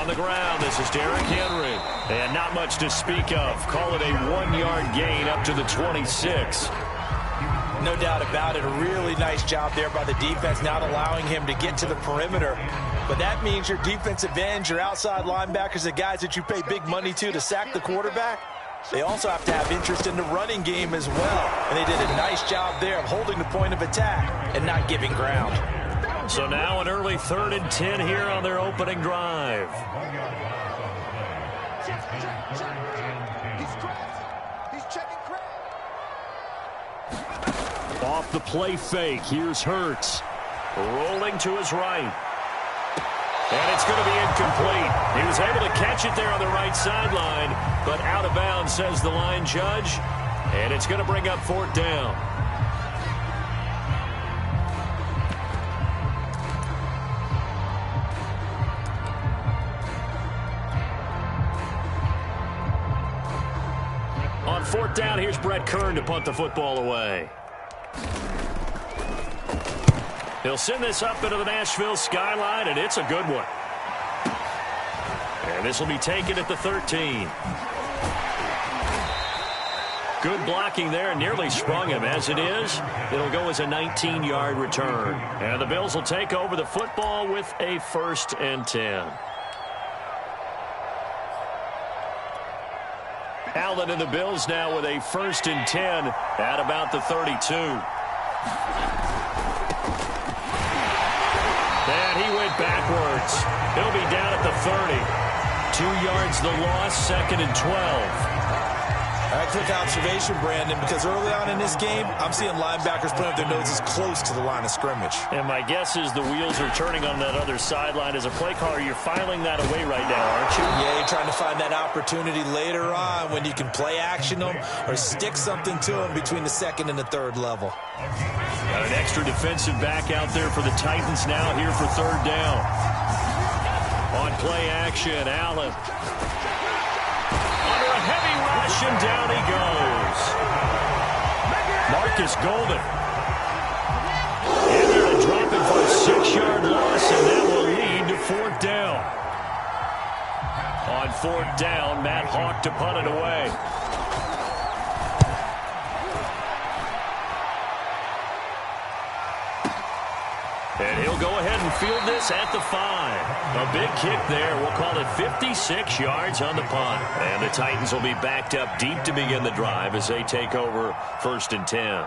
the ground. This is Derrick Henry. And not much to speak of. Call it a 1-yard gain up to the 26. No doubt about it. A really nice job there by the defense, not allowing him to get to the perimeter. But that means your defensive ends, your outside linebackers, the guys that you pay big money to sack the quarterback, they also have to have interest in the running game as well. And they did a nice job there of holding the point of attack and not giving ground. So now an early 3rd and 10 here on their opening drive. Off the play fake, here's Hurts. Rolling to his right. And it's going to be incomplete. He was able to catch it there on the right sideline, but out of bounds, says the line judge. And it's going to bring up 4th down. On 4th down, here's Brett Kern to punt the football away. He'll send this up into the Nashville skyline, and it's a good one. And this will be taken at the 13. Good blocking there, nearly sprung him. As it is, it'll go as a 19-yard return. And the Bills will take over the football with a 1st and 10. Allen and the Bills now with a 1st and 10 at about the 32. And he went backwards. He'll be down at the 30. 2 yards the loss, 2nd and 12. All right, quick observation, Brandon, because early on in this game, I'm seeing linebackers putting up their noses close to the line of scrimmage. And my guess is the wheels are turning on that other sideline. As a play caller, you're filing that away right now, aren't you? Yeah, you're trying to find that opportunity later on when you can play action them or stick something to them between the 2nd and the 3rd level. Got an extra defensive back out there for the Titans now here for 3rd down. On play action, Allen. Under a heavy rush, and down he goes. Marcus Golden. And they're going to drop him for a 6-yard loss, and that will lead to 4th down. On 4th down, Matt Hawk to punt it away. And he'll go ahead and field this at the 5. A big kick there. We'll call it 56 yards on the punt. And the Titans will be backed up deep to begin the drive as they take over 1st and 10.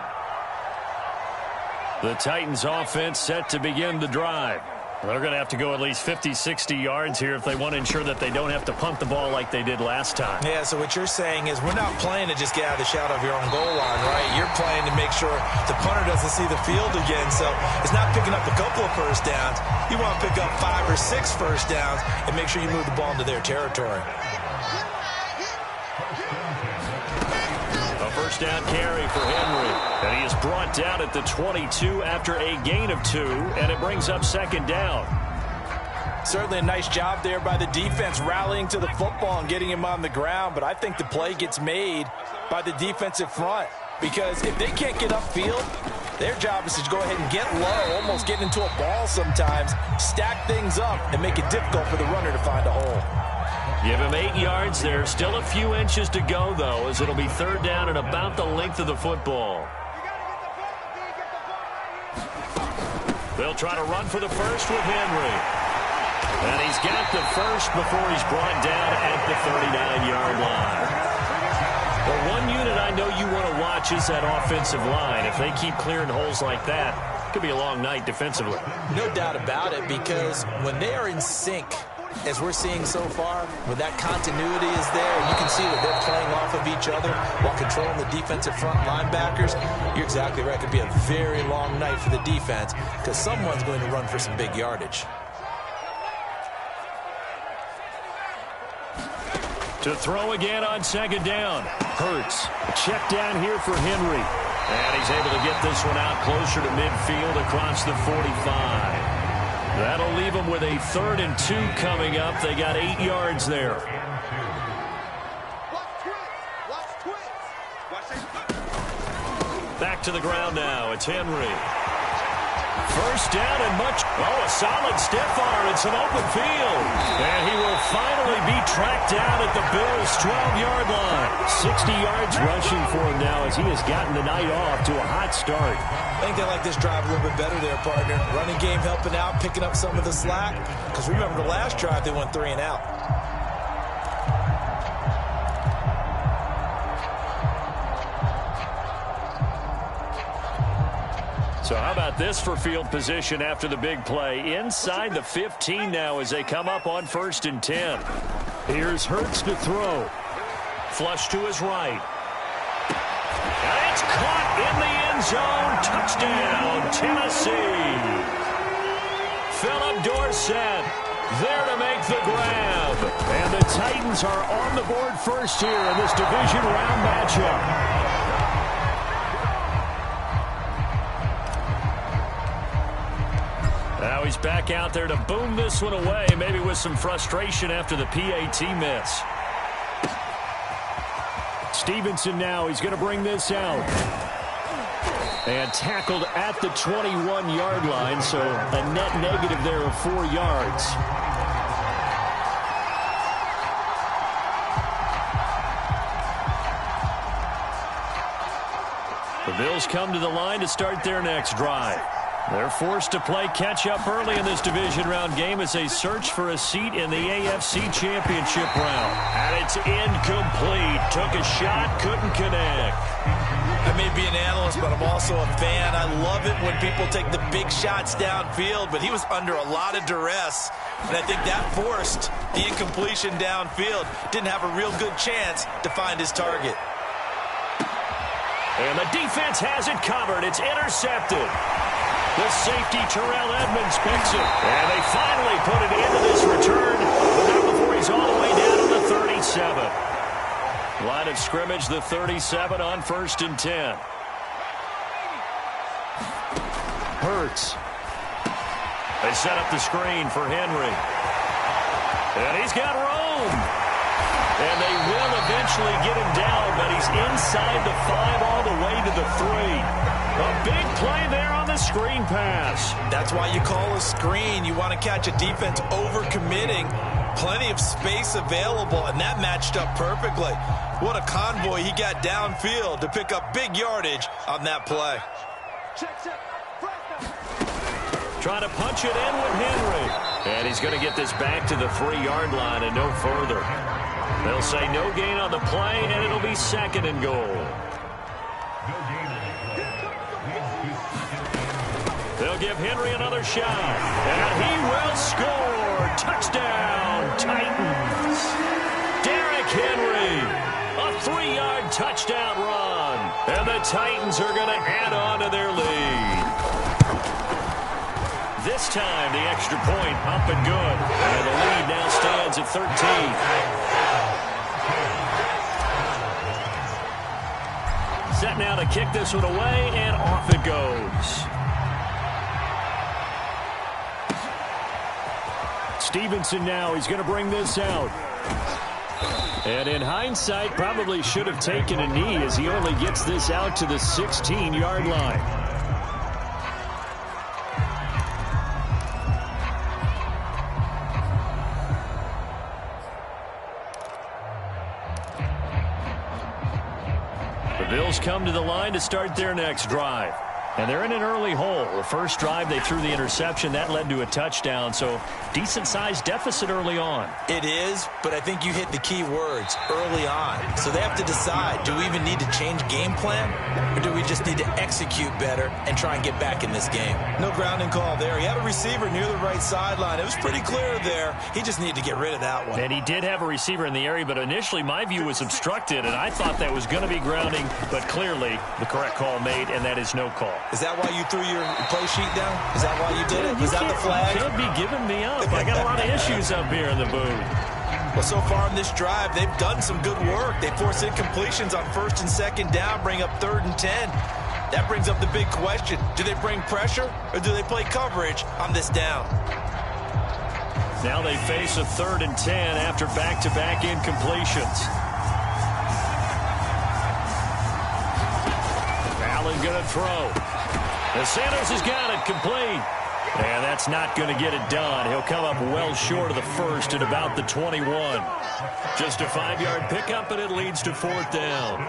The Titans offense set to begin the drive. They're going to have to go at least 50, 60 yards here if they want to ensure that they don't have to punt the ball like they did last time. Yeah, so what you're saying is we're not playing to just get out of the shadow of your own goal line, right? You're playing to make sure the punter doesn't see the field again. So it's not picking up a couple of first downs. You want to pick up 5 or 6 first downs and make sure you move the ball into their territory. A first down carry for Henry. And he is brought down at the 22 after a gain of 2, and it brings up 2nd down. Certainly a nice job there by the defense rallying to the football and getting him on the ground, but I think the play gets made by the defensive front because if they can't get upfield, their job is to go ahead and get low, almost get into a ball sometimes, stack things up, and make it difficult for the runner to find a hole. Give him 8 yards there. Still a few inches to go, though, as it'll be 3rd down and about the length of the football. They'll try to run for the first with Henry. And he's got the first before he's brought down at the 39-yard line. Well, one unit I know you want to watch is that offensive line. If they keep clearing holes like that, it could be a long night defensively. No doubt about it, because when they are in sync, as we're seeing so far, when that continuity is there, you can see that they're playing off of each other while controlling the defensive front linebackers. You're exactly right. It could be a very long night for the defense because someone's going to run for some big yardage. To throw again on 2nd down. Hurts. Check down here for Henry. And he's able to get this one out closer to midfield across the 45. That'll leave them with a 3rd and 2 coming up. They got 8 yards there. Back to the ground now. It's Henry. First down and much. Oh, a solid stiff arm and some open field. And he will tracked down at the Bills' 12-yard line. 60 yards rushing for him now as he has gotten the night off to a hot start. I think they like this drive a little bit better there, partner. Running game helping out, picking up some of the slack. Because remember, the last drive, they went 3 and out. So how about this for field position after the big play? Inside the 15 now as they come up on 1st and 10. Here's Hurts to throw. Flush to his right. And it's caught in the end zone. Touchdown, Tennessee. Philip Dorsett there to make the grab. And the Titans are on the board first here in this division round matchup. Now he's back out there to boom this one away, maybe with some frustration after the PAT miss. Stevenson now, he's going to bring this out. And tackled at the 21-yard line, so a net negative there of 4 yards. The Bills come to the line to start their next drive. They're forced to play catch-up early in this division round game as they search for a seat in the AFC Championship round. And it's incomplete. Took a shot, couldn't connect. I may be an analyst, but I'm also a fan. I love it when people take the big shots downfield, but he was under a lot of duress. And I think that forced the incompletion downfield. Didn't have a real good chance to find his target. And the defense has it covered. It's intercepted. The safety, Terrell Edmonds, picks it. And they finally put it into this return, but not before he's all the way down to the 37. Line of scrimmage, the 37 on 1st and 10. Hurts. They set up the screen for Henry. And he's got room. And they will eventually get him down, but he's inside the 5 all the way to the 3. A big play there on the screen pass. That's why you call a screen. You want to catch a defense over-committing. Plenty of space available, and that matched up perfectly. What a convoy he got downfield to pick up big yardage on that play. Trying to punch it in with Henry. And he's going to get this back to the 3-yard line and no further. They'll say no gain on the play, and it'll be 2nd and goal. They'll give Henry another shot. And he will score. Touchdown, Titans. Derrick Henry. A 3-yard touchdown run. And the Titans are going to add on to their lead. This time, the extra point up and good. And the lead now stands at 13. Set now to kick this one away, and off it goes. Stevenson now, he's going to bring this out. And in hindsight, probably should have taken a knee as he only gets this out to the 16-yard line. The Bills come to the line to start their next drive. And they're in an early hole. The first drive, they threw the interception. That led to a touchdown, so decent-sized deficit early on. It is, but I think you hit the key words, early on. So they have to decide, do we even need to change game plan, or do we just need to execute better and try and get back in this game? No grounding call there. He had a receiver near the right sideline. It was pretty clear there. He just needed to get rid of that one. And he did have a receiver in the area, but initially my view was obstructed, and I thought that was going to be grounding, but clearly the correct call made, and that is no call. Is that why you threw your play sheet down? Is that why you did it? Was that the flag? You can't be giving me up. I got a lot of issues up here in the booth. Well, so far in this drive, they've done some good work. They force incompletions on 1st and 2nd down, bring up 3rd and 10. That brings up the big question. Do they bring pressure, or do they play coverage on this down? Now they face a 3rd and 10 after back-to-back incompletions. Allen going to throw. And Sanders has got it complete. And that's not going to get it done. He'll come up well short of the first at about the 21. Just a 5-yard pickup, and it leads to fourth down.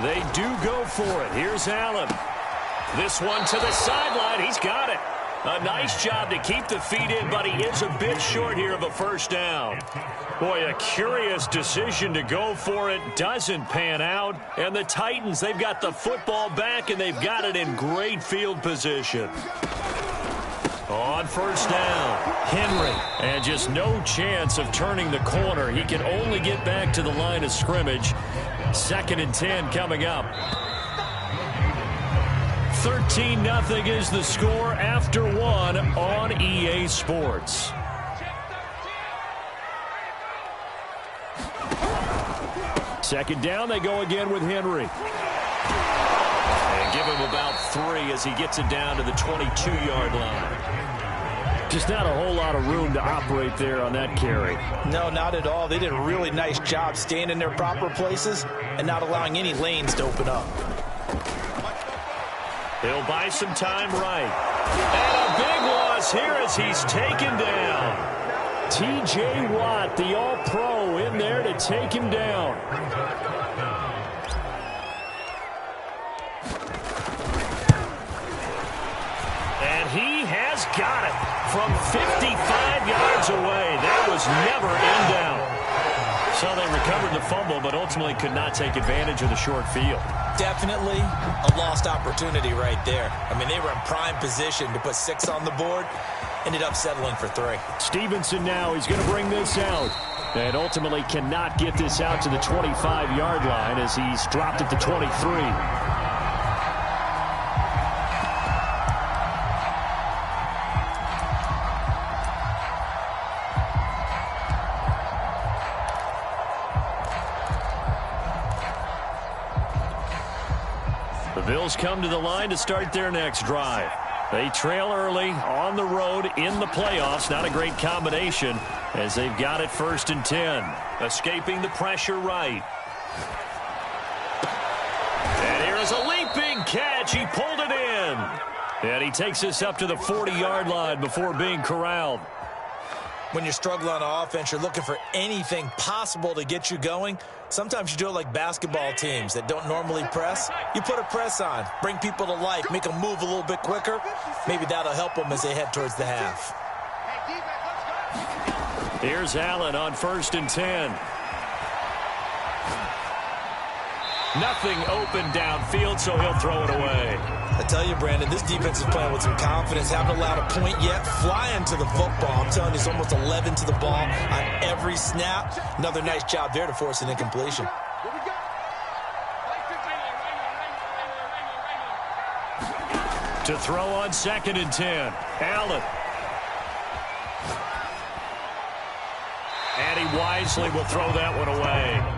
They do go for it. Here's Allen. This one to the sideline. He's got it. A nice job to keep the feet in, but he is a bit short here of a first down. Boy, a curious decision to go for it. Doesn't pan out. And the Titans, they've got the football back, and they've got it in great field position. On first down, Henry. And just no chance of turning the corner. He can only get back to the line of scrimmage. 2nd and 10 coming up. 13-0 is the score after one on EA Sports. Second down, they go again with Henry. And give him about 3 as he gets it down to the 22-yard line. Just not a whole lot of room to operate there on that carry. No, not at all. They did a really nice job staying in their proper places and not allowing any lanes to open up. He'll buy some time right. And a big loss here as he's taken down. T.J. Watt, the All-Pro, in there to take him down. And he has got it from 55 yards away. That was never in down. So they recovered the fumble, but ultimately could not take advantage of the short field. Definitely a lost opportunity right there. I mean, they were in prime position to put 6 on the board. Ended up settling for 3. Stevenson now, he's going to bring this out. And ultimately cannot get this out to the 25-yard line as he's dropped at the 23. The Bills come to the line to start their next drive. They trail early on the road in the playoffs. Not a great combination as they've got it 1st and 10. Escaping the pressure right. And here is a leaping catch. He pulled it in. And he takes us up to the 40-yard line before being corralled. When you're struggling on offense, you're looking for anything possible to get you going. Sometimes you do it like basketball teams that don't normally press. You put a press on, bring people to life, make them move a little bit quicker. Maybe that'll help them as they head towards the half. Here's Allen on 1st and 10. Nothing open downfield, so he'll throw it away. I tell you, Brandon, this defense is playing with some confidence. Haven't allowed a point yet. Flying to the football. I'm telling you, it's almost 11 to the ball on every snap. Another nice job there to force an incompletion. To throw on 2nd and 10. Allen. And he wisely will throw that one away.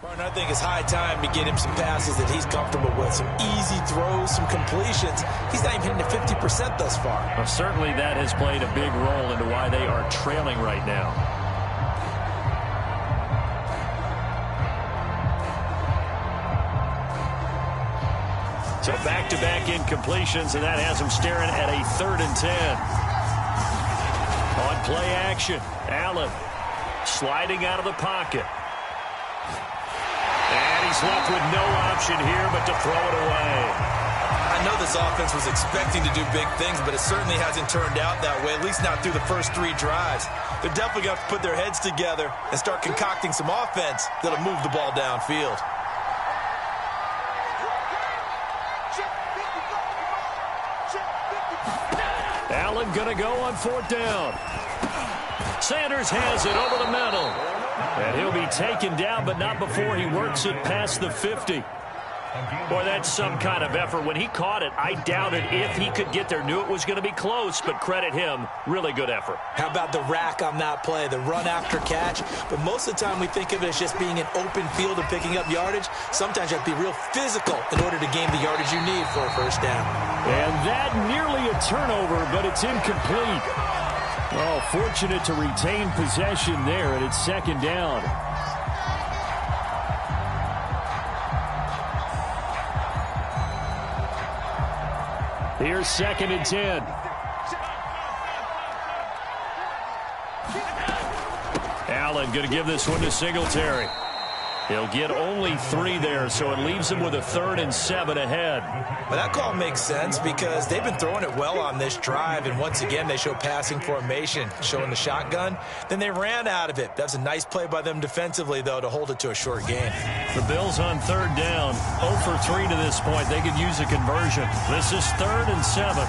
Partner, I think it's high time to get him some passes that he's comfortable with, some easy throws, some completions. He's not even hitting to 50% thus far. Well, certainly that has played a big role into why they are trailing right now. So back-to-back incompletions, and that has him staring at a 3rd and 10. On play action, Allen sliding out of the pocket. And he's left with no option here but to throw it away. I know this offense was expecting to do big things, but it certainly hasn't turned out that way, at least not through the first 3 drives. They're definitely going to have to put their heads together and start concocting some offense that'll move the ball downfield. Allen going to go on 4th down. Sanders has it over the middle. And he'll be taken down, but not before he works it past the 50. Boy, that's some kind of effort. When he caught it, I doubted if he could get there. Knew it was going to be close, but credit him. Really good effort. How about the rack on that play, the run after catch? But most of the time we think of it as just being an open field and picking up yardage. Sometimes you have to be real physical in order to gain the yardage you need for a first down. And that nearly a turnover, but it's incomplete. Oh, fortunate to retain possession there, and it's 2nd down. Here's 2nd and 10. Allen going to give this one to Singletary. He'll get only 3 there, so it leaves him with a 3rd and 7 ahead. Well, that call makes sense because they've been throwing it well on this drive, and once again they show passing formation, showing the shotgun. Then they ran out of it. That's a nice play by them defensively, though, to hold it to a short gain. The Bills on 3rd down, 0 for 3 to this point. They could use a conversion. This is 3rd and 7.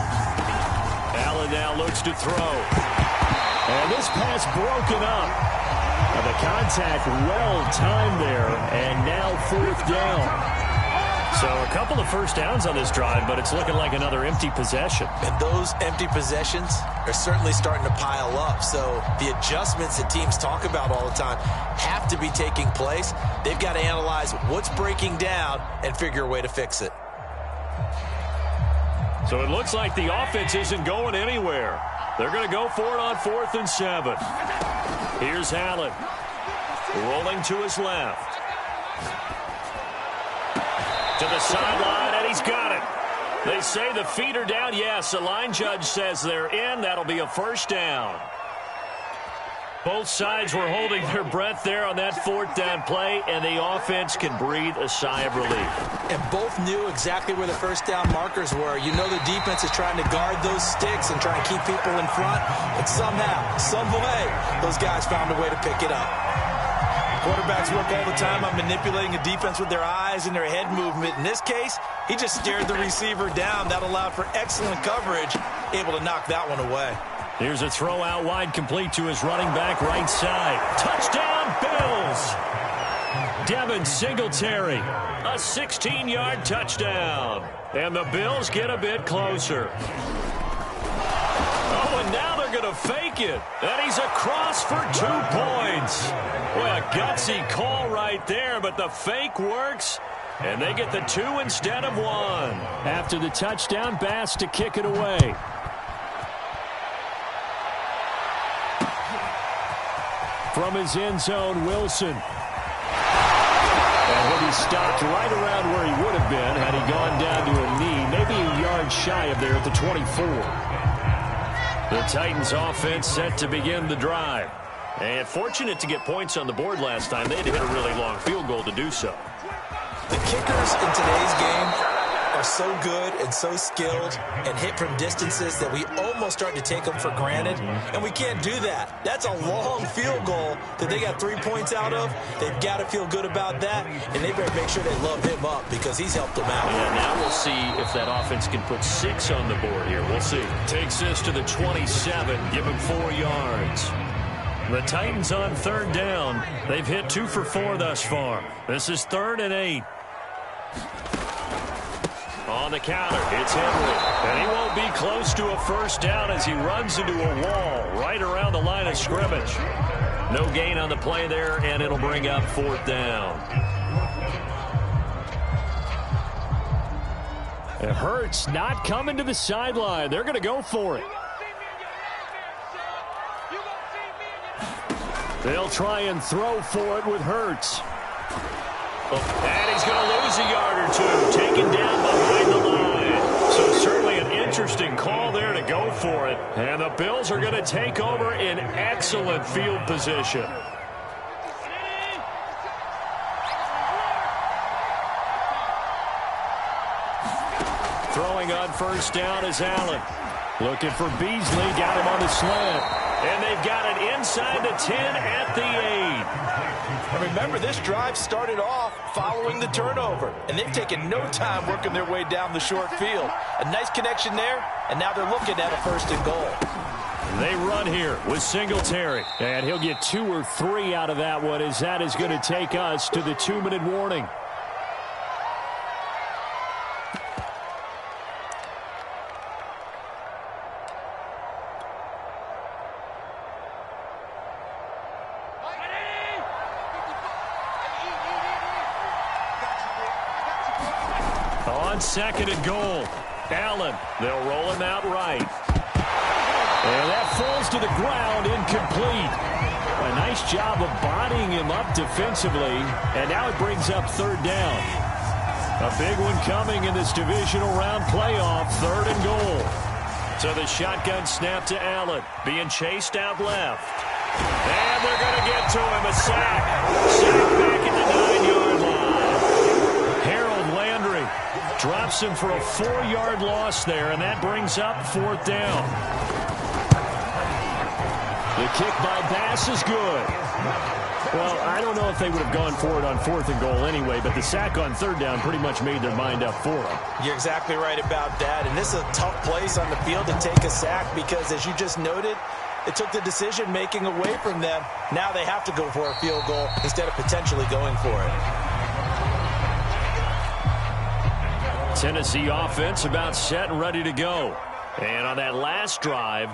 Allen now looks to throw. And this pass broken up. The contact well-timed there, and now 4th down. So a couple of first downs on this drive, but it's looking like another empty possession. And those empty possessions are certainly starting to pile up. So the adjustments that teams talk about all the time have to be taking place. They've got to analyze what's breaking down and figure a way to fix it. So it looks like the offense isn't going anywhere. They're going to go for it on 4th and 7. Here's Allen. Rolling to his left. To the sideline, and he's got it. They say the feet are down. Yes, the line judge says they're in. That'll be a first down. Both sides were holding their breath there on that 4th down play, and the offense can breathe a sigh of relief. And both knew exactly where the first down markers were. You know the defense is trying to guard those sticks and try and keep people in front, but somehow, some way, those guys found a way to pick it up. Quarterbacks work all the time on manipulating a defense with their eyes and their head movement. In this case, he just stared the receiver down. That allowed for excellent coverage, able to knock that one away. Here's a throw out wide, complete to his running back right side. Touchdown, Bills! Devin Singletary, a 16-yard touchdown. And the Bills get a bit closer. Oh, and now they're going to fake it. And he's across for 2 points. Boy, a gutsy call right there, but the fake works. And they get the 2 instead of 1. After the touchdown, Bass to kick it away. From his end zone, Wilson. And he'll be stopped right around where he would have been had he gone down to a knee, maybe a yard shy of there at the 24. The Titans offense set to begin the drive. And fortunate to get points on the board last time. They had to hit a really long field goal to do so. The kickers in today's game are so good and so skilled and hit from distances that we almost start to take them for granted, and we can't do that. That's a long field goal that they got 3 points out of. They've got to feel good about that, and they better make sure they love him up because he's helped them out. Yeah, now we'll see if that offense can put 6 on the board here. We'll see. Takes this to the 27, give him 4 yards. The Titans on 3rd down. They've hit 2 for 4 thus far. This is 3rd and 8. On the counter, it's Henry. And he won't be close to a first down as he runs into a wall right around the line of scrimmage. No gain on the play there, and it'll bring up 4th down. It hurts not coming to the sideline. They're going to go for it. They'll try and throw for it with Hurts. And he's going to lose a yard or two, taken down behind the line. So certainly an interesting call there to go for it. And the Bills are going to take over in excellent field position. Throwing on first down is Allen. Looking for Beasley, got him on the slant. And they've got it inside the 10 at the 8. And remember, this drive started off following the turnover. And they've taken no time working their way down the short field. A nice connection there, and now they're looking at a 1st and goal. They run here with Singletary. And he'll get 2 or 3 out of that one, as that is going to take us to the 2-minute warning. On 2nd and goal, Allen. They'll roll him out right. And that falls to the ground, incomplete. A nice job of bodying him up defensively. And now it brings up 3rd down. A big one coming in this divisional round playoff, 3rd and goal. So the shotgun snap to Allen, being chased out left. And they're going to get to him, a sack. Sack back at the 9-yard line. Drops him for a 4-yard loss there, and that brings up 4th down. The kick by Bass is good. Well, I don't know if they would have gone for it on 4th and goal anyway, but the sack on 3rd down pretty much made their mind up for them. You're exactly right about that, and this is a tough place on the field to take a sack because, as you just noted, it took the decision-making away from them. Now they have to go for a field goal instead of potentially going for it. Tennessee offense about set and ready to go. And on that last drive,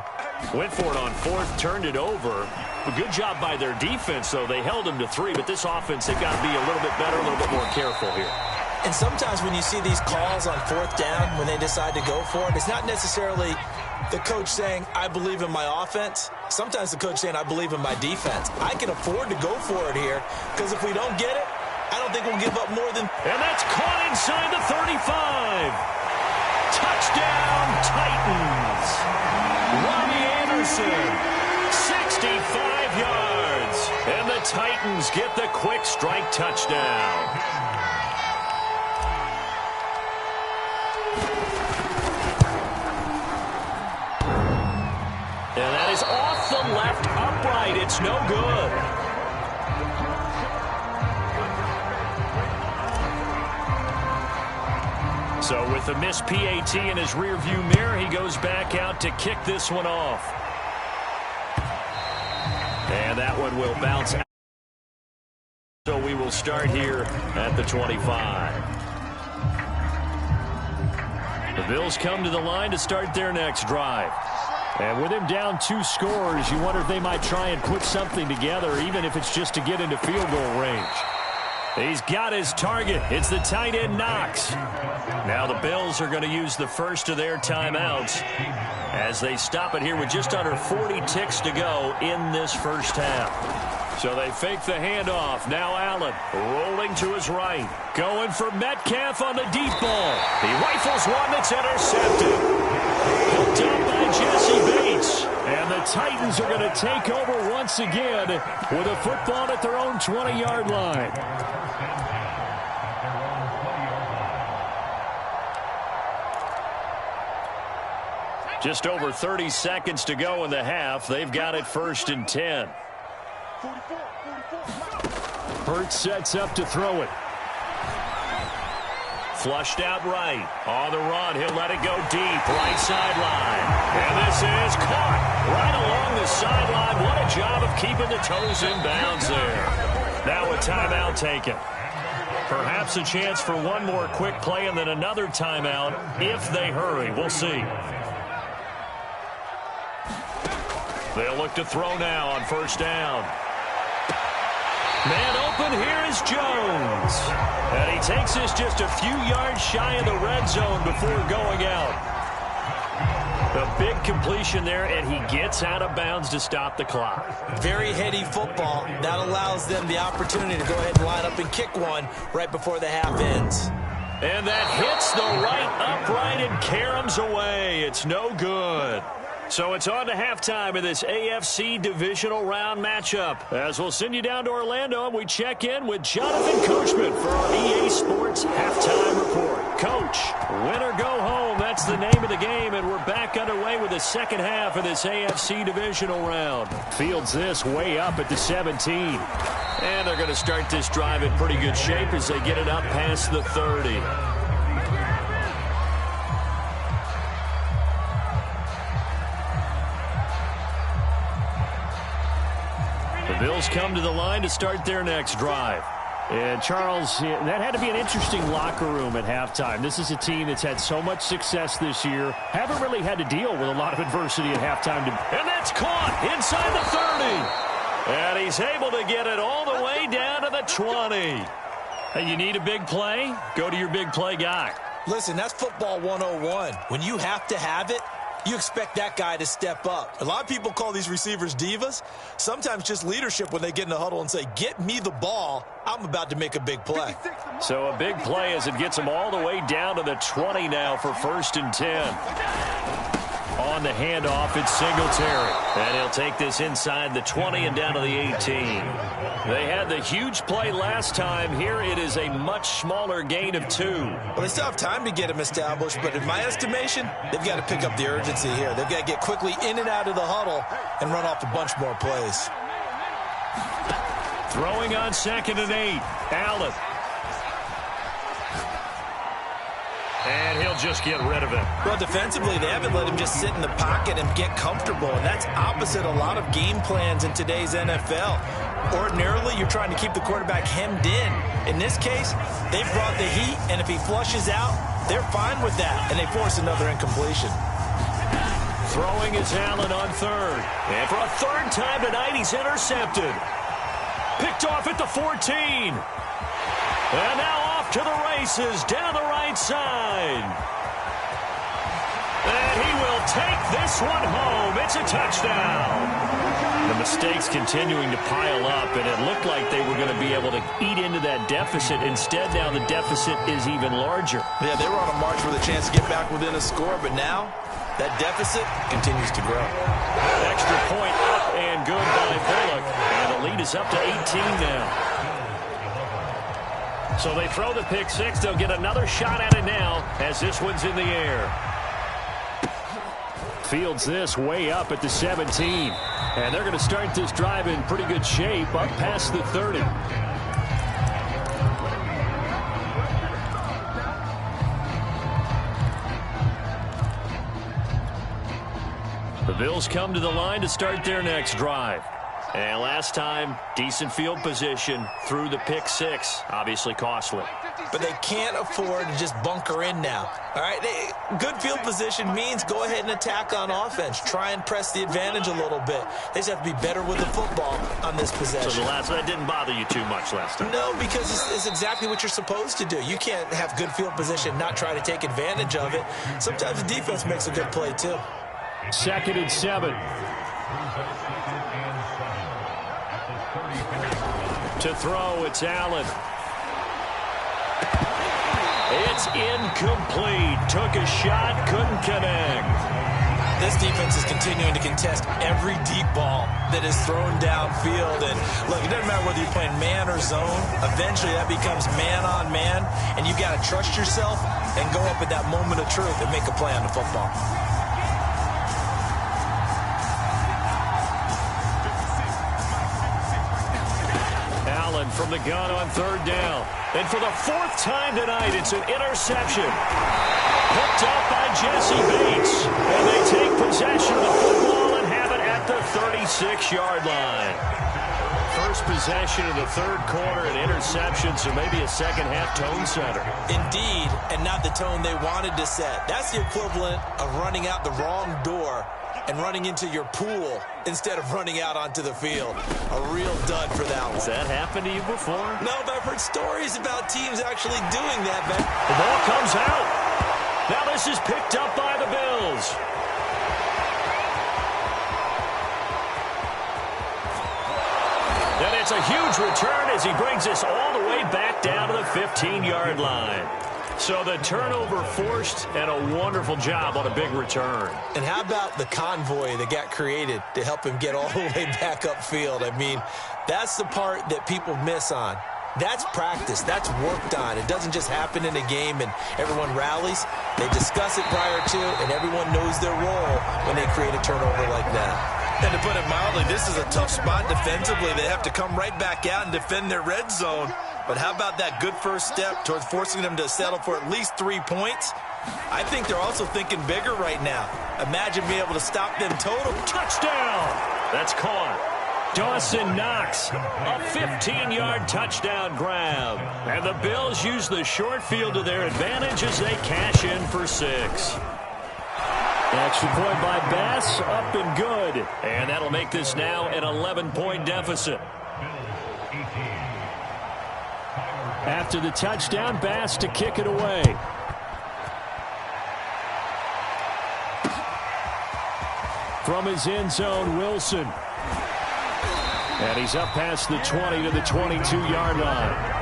went for it on 4th, turned it over. A good job by their defense, though. They held them to 3, but this offense, they've got to be a little bit better, a little bit more careful here. And sometimes when you see these calls on 4th down, when they decide to go for it, it's not necessarily the coach saying, I believe in my offense. Sometimes the coach saying, I believe in my defense. I can afford to go for it here, because if we don't get it, I don't think we'll give up more than... And that's caught inside the 35. Touchdown, Titans. Robbie Anderson, 65 yards. And the Titans get the quick strike touchdown. And that is off the left upright. It's no good. So with the missed PAT in his rearview mirror, he goes back out to kick this one off. And that one will bounce out. So we will start here at the 25. The Bills come to the line to start their next drive. And with him down 2 scores, you wonder if they might try and put something together, even if it's just to get into field goal range. He's got his target. It's the tight end, Knox. Now the Bills are going to use the first of their timeouts as they stop it here with just under 40 ticks to go in this first half. So they fake the handoff. Now Allen rolling to his right. Going for Metcalf on the deep ball. He rifles one that's intercepted. Hooked up by Jesse Bates. And the Titans are going to take over once again with a football at their own 20-yard line. Just over 30 seconds to go in the half. They've got it 1st and 10. Hurts sets up to throw it. Flushed out right. On the run, he'll let it go deep. Right sideline. And this is caught right along the sideline. What a job of keeping the toes in bounds there. Now a timeout taken. Perhaps a chance for one more quick play and then another timeout if they hurry. We'll see. They'll look to throw now on 1st down. Man open, here is Jones. And he takes this just a few yards shy of the red zone before going out. A big completion there, and he gets out of bounds to stop the clock. Very heady football. That allows them the opportunity to go ahead and line up and kick one right before the half ends. And that hits the right upright and caroms away. It's no good. So it's on to halftime of this AFC divisional round matchup. As we'll send you down to Orlando, and we check in with Jonathan Coachman for our EA Sports halftime report. Coach, win or go home, that's the name of the game, and we're back underway with the second half of this AFC divisional round. Fields this way up at the 17. And they're going to start this drive in pretty good shape as they get it up past the 30. The Bills come to the line to start their next drive. And, Charles, that had to be an interesting locker room at halftime. This is a team that's had so much success this year. Haven't really had to deal with a lot of adversity at halftime. And that's caught inside the 30. And he's able to get it all the way down to the 20. Hey, you need a big play? Go to your big play guy. Listen, that's football 101. When you have to have it, you expect that guy to step up. A lot of people call these receivers divas. Sometimes just leadership when they get in the huddle and say, get me the ball. I'm about to make a big play. So a big play as it gets him all the way down to the 20 now for 1st and 10. On the handoff, it's Singletary. And he'll take this inside the 20 and down to the 18. They had the huge play last time. Here it is a much smaller gain of 2. Well, they still have time to get him established, but in my estimation, they've got to pick up the urgency here. They've got to get quickly in and out of the huddle and run off a bunch more plays. Throwing on 2nd and 8. Allen. And he'll just get rid of it. Well, defensively, they haven't let him just sit in the pocket and get comfortable, and that's opposite a lot of game plans in today's NFL. Ordinarily, you're trying to keep the quarterback hemmed in. In this case, they brought the heat, and if he flushes out, they're fine with that, and they force another incompletion. Throwing is Allen on 3rd. And for a 3rd time tonight, he's intercepted. Picked off at the 14. And now off to the races down the right side. And he will take this one home. It's a touchdown. The mistakes continuing to pile up, and it looked like they were going to be able to eat into that deficit. Instead, now the deficit is even larger. Yeah, they were on a march with a chance to get back within a score, but now that deficit continues to grow. Extra point up and good by Bullock. And the lead is up to 18 now. So they throw the pick 6. They'll get another shot at it now as this one's in the air. Fields this way up at the 17. And they're going to start this drive in pretty good shape up past the 30. The Bills come to the line to start their next drive. And last time, decent field position through the pick 6. Obviously costly. But they can't afford to just bunker in now. All right, good field position means go ahead and attack on offense. Try and press the advantage a little bit. They just have to be better with the football on this possession. So that didn't bother you too much last time? No, because it's exactly what you're supposed to do. You can't have good field position, not try to take advantage of it. Sometimes the defense makes a good play too. 2nd and 7. To throw, it's Allen. It's incomplete. Took a shot, couldn't connect. This defense is continuing to contest every deep ball that is thrown downfield. And look, it doesn't matter whether you're playing man or zone. Eventually that becomes man on man, and you got to trust yourself and go up at that moment of truth and make a play on the football. From the gun on 3rd down. And for the 4th time tonight, it's an interception. Picked up by Jesse Bates. And they take possession of the football and have it at the 36-yard line. First possession of the 3rd quarter, an interception, so maybe a second-half tone setter. Indeed, and not the tone they wanted to set. That's the equivalent of running out the wrong door and running into your pool instead of running out onto the field. A real dud for that one. Has that happened to you before? No, but I've heard stories about teams actually doing that, man. The ball comes out. Now this is picked up by the Bills. And it's a huge return as he brings us all the way back down to the 15-yard line. So the turnover forced and a wonderful job on a big return. And how about the convoy that got created to help him get all the way back upfield? I mean, that's the part that people miss on. That's practice. That's worked on. It doesn't just happen in a game and everyone rallies. They discuss it prior to, and everyone knows their role when they create a turnover like that. And to put it mildly, this is a tough spot defensively. They have to come right back out and defend their red zone. But how about that good first step towards forcing them to settle for at least 3 points? I think they're also thinking bigger right now. Imagine being able to stop them total. Touchdown! That's caught. Dawson Knox, a 15-yard touchdown grab. And the Bills use the short field to their advantage as they cash in for 6. Extra point by Bass, up and good. And that'll make this now an 11-point deficit. After the touchdown, Bass to kick it away. From his end zone, Wilson. And he's up past the 20 to the 22-yard line.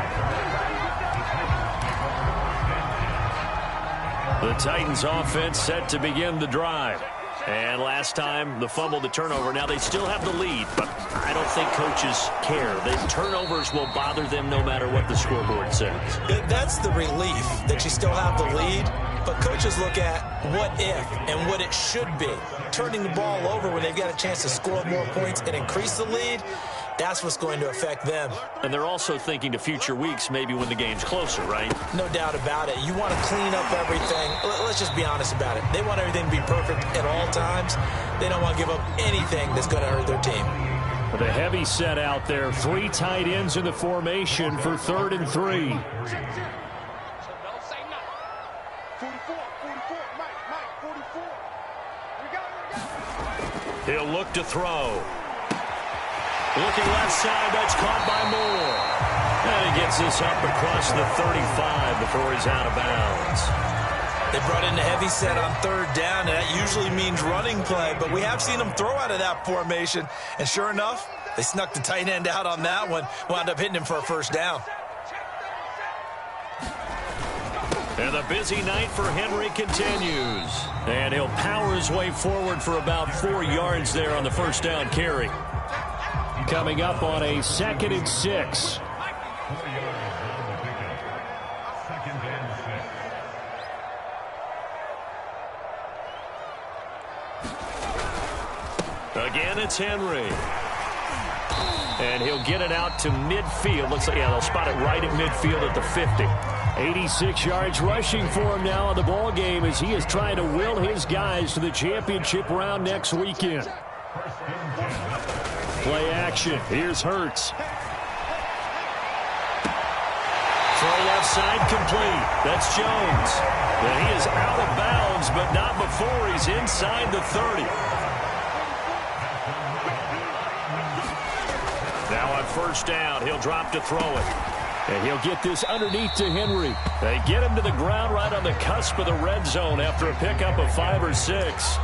The Titans offense set to begin the drive. And last time, the fumble, the turnover. Now they still have the lead, but I don't think coaches care. The turnovers will bother them no matter what the scoreboard says. That's the relief that you still have the lead. But coaches look at what if and what it should be. Turning the ball over when they've got a chance to score more points and increase the lead, that's what's going to affect them. And they're also thinking to future weeks, maybe when the game's closer, right? No doubt about it. You want to clean up everything. Let's just be honest about it. They want everything to be perfect at all times. They don't want to give up anything that's going to hurt their team. The heavy set out there. 3 tight ends in the formation for 3rd and 3. He'll look to throw. Looking left side, that's caught by Moore. And he gets this up across the 35 before he's out of bounds. They brought in the heavy set on 3rd down, and that usually means running play, but we have seen them throw out of that formation. And sure enough, they snuck the tight end out on that one, wound up hitting him for a 1st down. And the busy night for Henry continues. And he'll power his way forward for about 4 yards there on the 1st down carry. Coming up on a 2nd and 6. Again, it's Henry. And he'll get it out to midfield. Looks like, yeah, they'll spot it right at midfield at the 50. 86 yards rushing for him now in the ball game as he is trying to will his guys to the championship round next weekend. Play action. Here's Hurts. Throw left side complete. That's Jones. And he is out of bounds, but not before he's inside the 30. Now on 1st down, he'll drop to throw it. And he'll get this underneath to Henry. They get him to the ground right on the cusp of the red zone after a pickup of 5 or 6.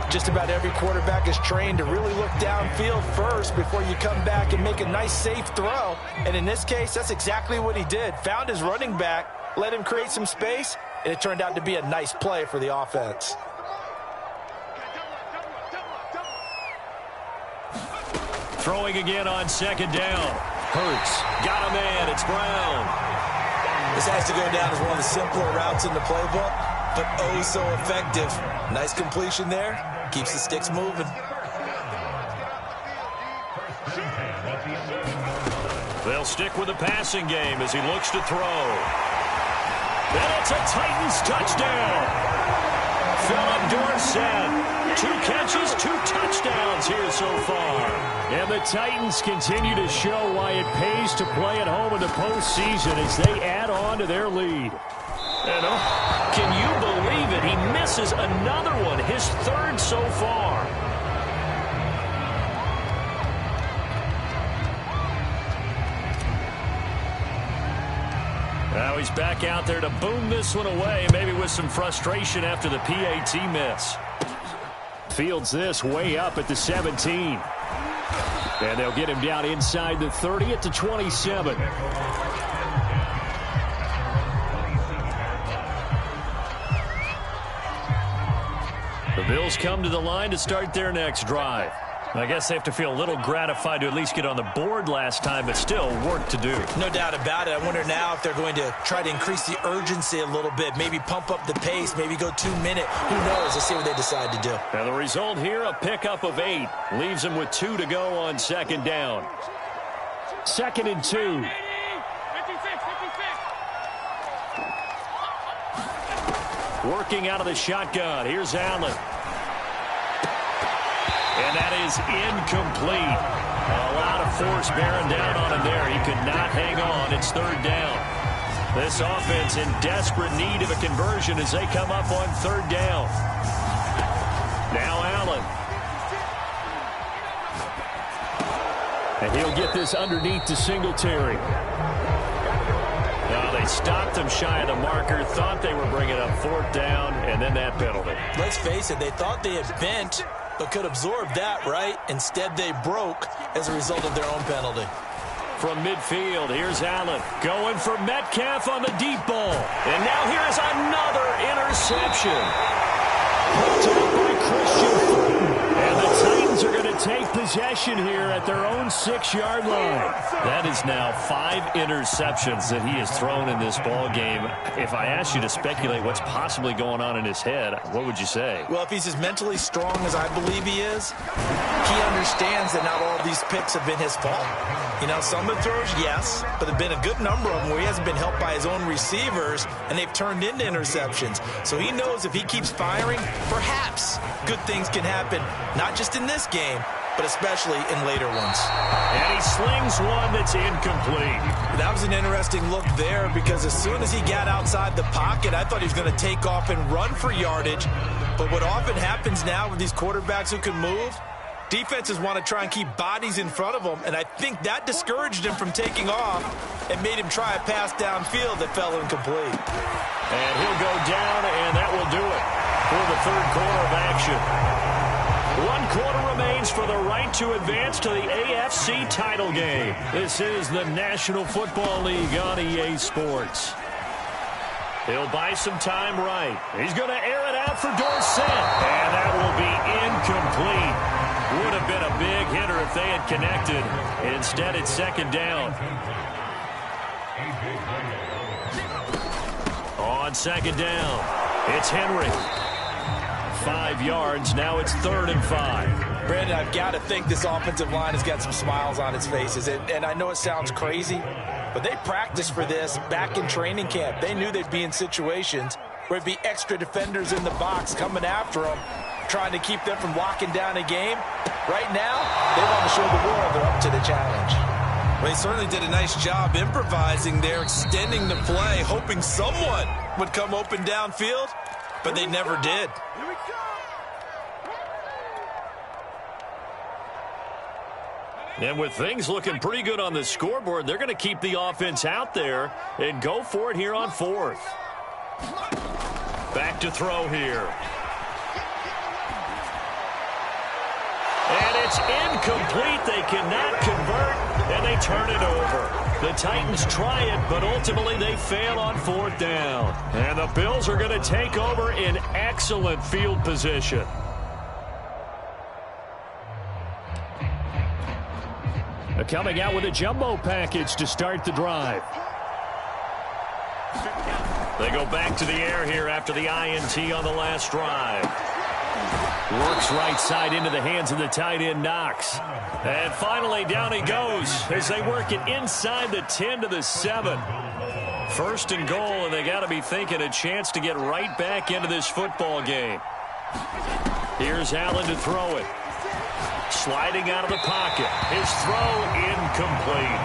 Just about every quarterback is trained to really look downfield first before you come back and make a nice, safe throw. And in this case, that's exactly what he did. Found his running back, let him create some space, and it turned out to be a nice play for the offense. Throwing again on 2nd down. Hurts. Got a man. It's Brown. This has to go down as one of the simpler routes in the playbook, but oh so effective. Nice completion there. Keeps the sticks moving. They'll stick with the passing game as he looks to throw. And it's a Titans touchdown. Philip Dorsett, 2 catches, 2 touchdowns here so far. And the Titans continue to show why it pays to play at home in the postseason as they add on to their lead. And can you believe it? He misses another one, his third so far. Now he's back out there to boom this one away, maybe with some frustration after the PAT miss. Fields this way up at the 17. And they'll get him down inside the 30 at the 27. The Bills come to the line to start their next drive. I guess they have to feel a little gratified to at least get on the board last time, but still work to do. No doubt about it. I wonder now if they're going to try to increase the urgency a little bit, maybe pump up the pace, maybe go 2 minute. Who knows? Let's see what they decide to do. And the result here, a pickup of 8. Leaves them with 2 to go on second down. 2nd and 2. Working out of the shotgun. Here's Allen. And that is incomplete. A lot of force bearing down on him there. He could not hang on. It's 3rd down. This offense in desperate need of a conversion as they come up on 3rd down. Now Allen. And he'll get this underneath to Singletary. Now they stopped him shy of the marker, thought they were bringing up 4th down, and then that penalty. Let's face it, they thought they had bent, but could absorb that, right? Instead, they broke as a result of their own penalty. From midfield, here's Allen going for Metcalf on the deep ball. And now here is another interception. Picked up by Christian. And the Titans are going to take possession here at their own 6-yard line. That is now 5 interceptions that he has thrown in this ball game. If I asked you to speculate what's possibly going on in his head, what would you say? Well, if he's as mentally strong as I believe he is, he understands that not all of these picks have been his fault. You know, some of the throws, yes, but there have been a good number of them where he hasn't been helped by his own receivers, and they've turned into interceptions. So he knows if he keeps firing, perhaps good things can happen, not just in this game, but especially in later ones. And he slings one that's incomplete. That was an interesting look there because as soon as he got outside the pocket, I thought he was going to take off and run for yardage. But what often happens now with these quarterbacks who can move, defenses want to try and keep bodies in front of them, and I think that discouraged him from taking off and made him try a pass downfield that fell incomplete. And he'll go down, and that will do it for the 3rd quarter of action. 1 quarter remains for the right to advance to the AFC title game. This is the National Football League on EA Sports. He'll buy some time right. He's going to air it out for Dorsett, and that will be incomplete. Would have been a big hitter if they had connected. Instead, it's 2nd down. On 2nd down, it's Henry. 5 yards. Now it's 3rd and 5. Brandon, I've got to think this offensive line has got some smiles on its faces. And I know it sounds crazy, but they practiced for this back in training camp. They knew they'd be in situations where it'd be extra defenders in the box coming after them, trying to keep them from locking down a game. Right now, they want to show the world they're up to the challenge. Well, he certainly did a nice job improvising there, extending the play, hoping someone would come open downfield, but they never did. And with things looking pretty good on the scoreboard, they're going to keep the offense out there and go for it here on 4th. Back to throw here. And it's incomplete. They cannot convert, and they turn it over. The Titans try it, but ultimately they fail on 4th down. And the Bills are going to take over in excellent field position. Coming out with a jumbo package to start the drive. They go back to the air here after the INT on the last drive. Works right side into the hands of the tight end, Knox. And finally, down he goes as they work it inside the 10 to the 7. 1st and goal, and they got to be thinking a chance to get right back into this football game. Here's Allen to throw it. Sliding out of the pocket. His throw incomplete.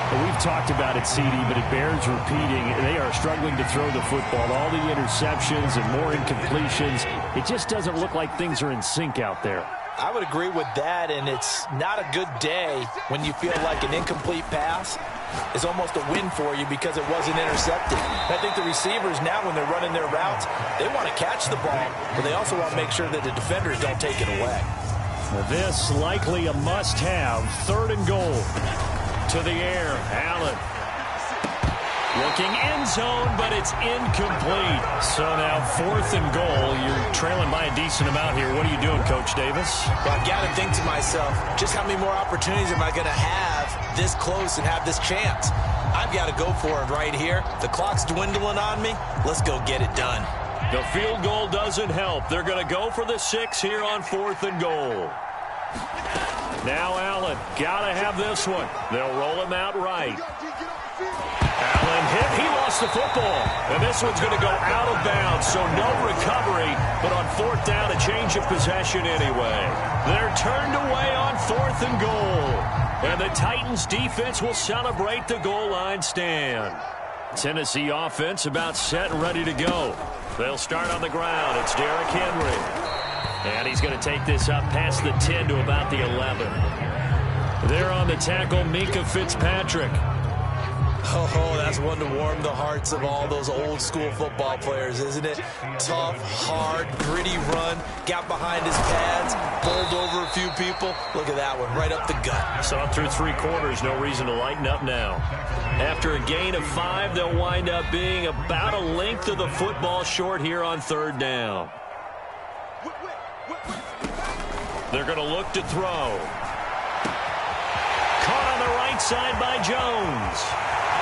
We've talked about it, CD, but it bears repeating. They are struggling to throw the football. All the interceptions and more incompletions. It just doesn't look like things are in sync out there. I would agree with that, and it's not a good day when you feel like an incomplete pass is almost a win for you because it wasn't intercepted. I think the receivers now, when they're running their routes, they want to catch the ball, but they also want to make sure that the defenders don't take it away. This likely a must-have. 3rd and goal. To the air, Allen. Looking end zone, but it's incomplete. So now 4th and goal. You're trailing by a decent amount here. What are you doing, Coach Davis? Well, I've got to think to myself, just how many more opportunities am I going to have this close and have this chance? I've got to go for it right here. The clock's dwindling on me. Let's go get it done. The field goal doesn't help. They're going to go for the 6 here on 4th and goal. Now Allen, got to have this one. They'll roll him out right. Allen hit. He lost the football. And this one's going to go out of bounds, so no recovery. But on 4th down, a change of possession anyway. They're turned away on 4th and goal. And the Titans defense will celebrate the goal line stand. Tennessee offense about set and ready to go. They'll start on the ground. It's Derrick Henry. And he's going to take this up past the 10 to about the 11. There on the tackle, Mika Fitzpatrick. Oh, that's one to warm the hearts of all those old school football players, isn't it? Tough, hard, gritty run. Got behind his pads, bowled over a few people. Look at that one, right up the gut. So up through 3 quarters, no reason to lighten up now. After a gain of 5, they'll wind up being about a length of the football short here on 3rd down. They're going to look to throw. Caught on the right side by Jones.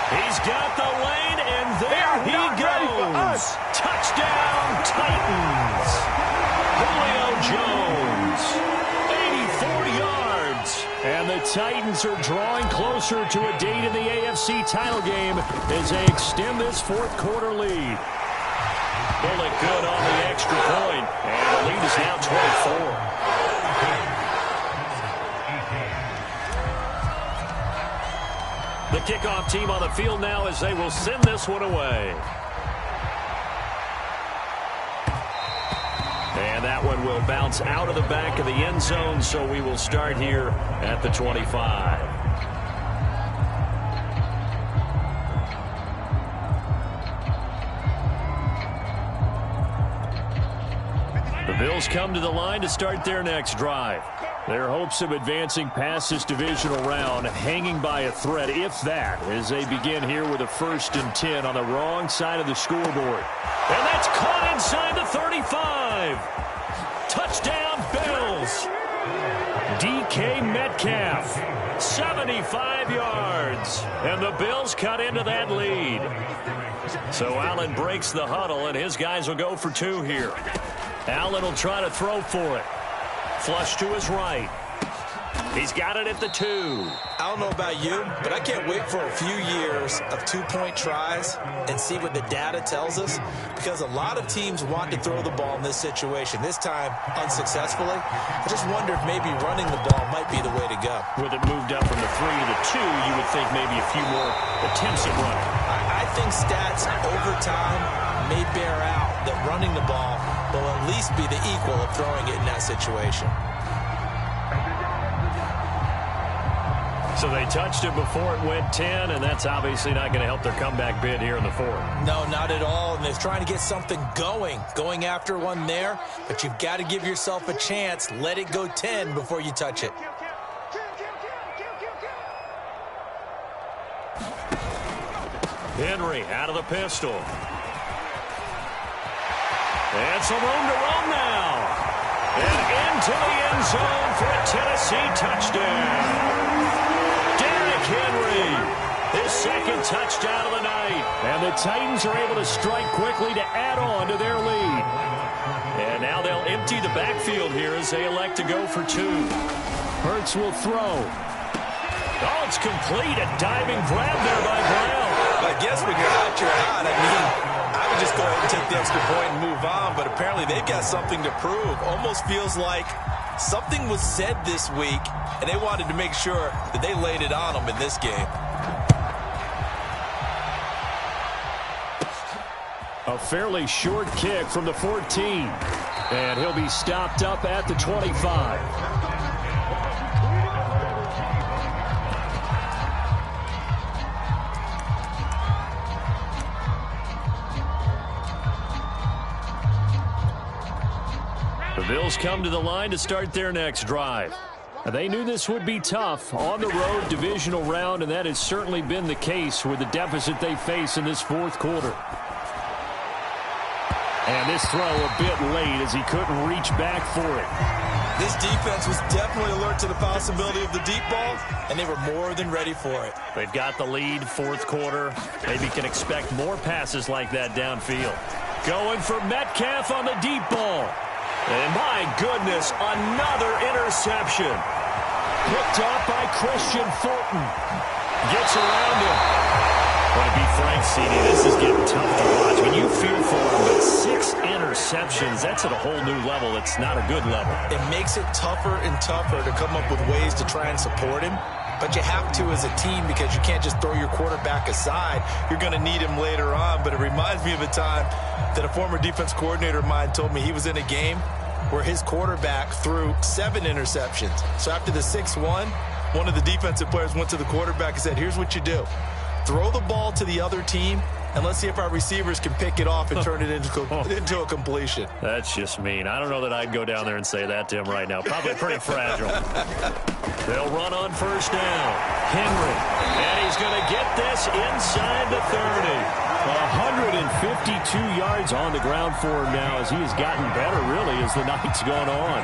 He's got the lane, and there he goes. Touchdown, Titans. Julio Jones, 84 yards. And the Titans are drawing closer to a date in the AFC title game as they extend this 4th quarter lead. Pull it good on the extra point, and the lead is now 24. The kickoff team on the field now as they will send this one away. And that one will bounce out of the back of the end zone, so we will start here at the 25. The Bills come to the line to start their next drive. Their hopes of advancing past this divisional round hanging by a thread, if that, as they begin here with a 1st and 10 on the wrong side of the scoreboard. And that's caught inside the 35. Touchdown, Bills. DK Metcalf, 75 yards. And the Bills cut into that lead. So Allen breaks the huddle, and his guys will go for 2 here. Allen will try to throw for it. Flush to his right. He's got it at the 2. I don't know about you, but I can't wait for a few years of 2-point tries and see what the data tells us, because a lot of teams want to throw the ball in this situation, this time unsuccessfully. I just wonder if maybe running the ball might be the way to go. With it moved up from the 3 to the 2, you would think maybe a few more attempts at running. I think stats over time may bear out that running the ball will at least be the equal of throwing it in that situation. So they touched it before it went 10, and that's obviously not going to help their comeback bid here in the 4th. No, not at all, and they're trying to get something going after one there, but you've got to give yourself a chance. Let it go 10 before you touch it. Henry out of the pistol. And some room to run now. And into the end zone for a Tennessee touchdown. Derrick Henry, his 2nd touchdown of the night. And the Titans are able to strike quickly to add on to their lead. And now they'll empty the backfield here as they elect to go for 2. Hurts will throw. Oh, it's complete. A diving grab there by Brown. I guess when you're out, you're out. I would just go ahead and take the extra point and move on, but apparently they've got something to prove. Almost feels like something was said this week, and they wanted to make sure that they laid it on them in this game. A fairly short kick from the 14. And he'll be stopped up at the 25. The Bills come to the line to start their next drive. They knew this would be tough on the road divisional round, and that has certainly been the case with the deficit they face in this fourth quarter. And this throw a bit late as he couldn't reach back for it. This defense was definitely alert to the possibility of the deep ball, and they were more than ready for it. They've got the lead, fourth quarter. Maybe can expect more passes like that downfield. Going for Metcalf on the deep ball. And my goodness, another interception. Picked off by Christian Fulton. Gets around him. But to be frank, CD, this is getting tough to watch. I mean, you feel for him, but 6 interceptions, that's at a whole new level. It's not a good level. It makes it tougher and tougher to come up with ways to try and support him. But you have to as a team because you can't just throw your quarterback aside. You're going to need him later on. But it reminds me of a time that a former defense coordinator of mine told me he was in a game where his quarterback threw 7 interceptions. So after the 6-1, one of the defensive players went to the quarterback and said, here's what you do. Throw the ball to the other team, and let's see if our receivers can pick it off and turn it into a completion. That's just mean. I don't know that I'd go down there and say that to him right now. Probably pretty fragile. They'll run on first down. Henry. And he's going to get this inside the 30. 152 yards on the ground for him now as he has gotten better, really, as the night's gone on.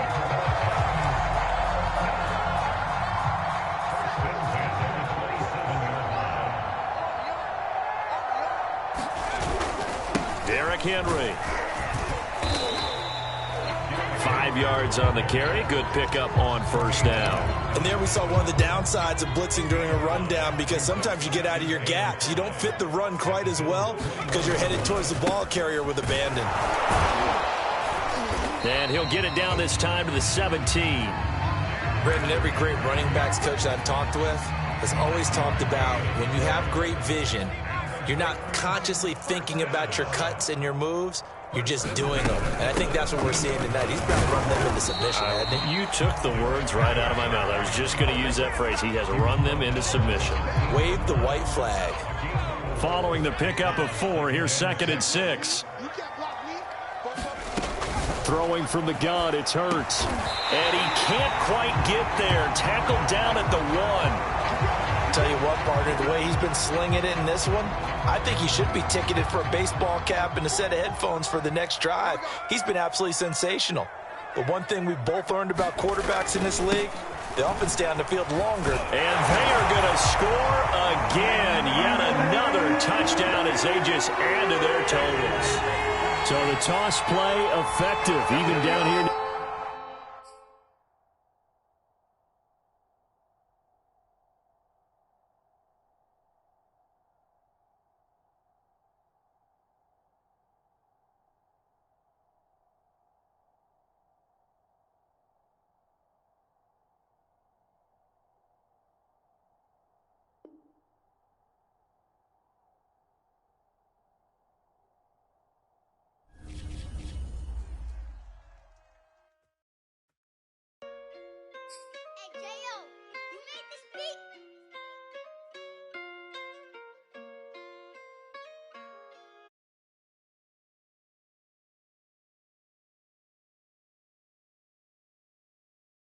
Henry. 5 yards on the carry. Good pickup on first down. And there we saw one of the downsides of blitzing during a rundown because sometimes you get out of your gaps. You don't fit the run quite as well because you're headed towards the ball carrier with abandon. And he'll get it down this time to the 17. Brandon, every great running backs coach I've talked with has always talked about when you have great vision, you're not consciously thinking about your cuts and your moves. You're just doing them. And I think that's what we're seeing tonight. He's about to run them into submission, hasn't he? You took the words right out of my mouth. I was just going to use that phrase. He has run them into submission. Wave the white flag. Following the pickup of 4, here's 2nd and 6. Throwing from the gun, it's Hurts. And he can't quite get there. Tackled down at the 1. Tell you what, partner, the way he's been slinging it in this one, I think he should be ticketed for a baseball cap and a set of headphones for the next drive. He's been absolutely sensational. But one thing we've both learned about quarterbacks in this league, they often stay on the field longer. And they are going to score again. Yet another touchdown as they just add to their totals. So the toss play effective, even down here.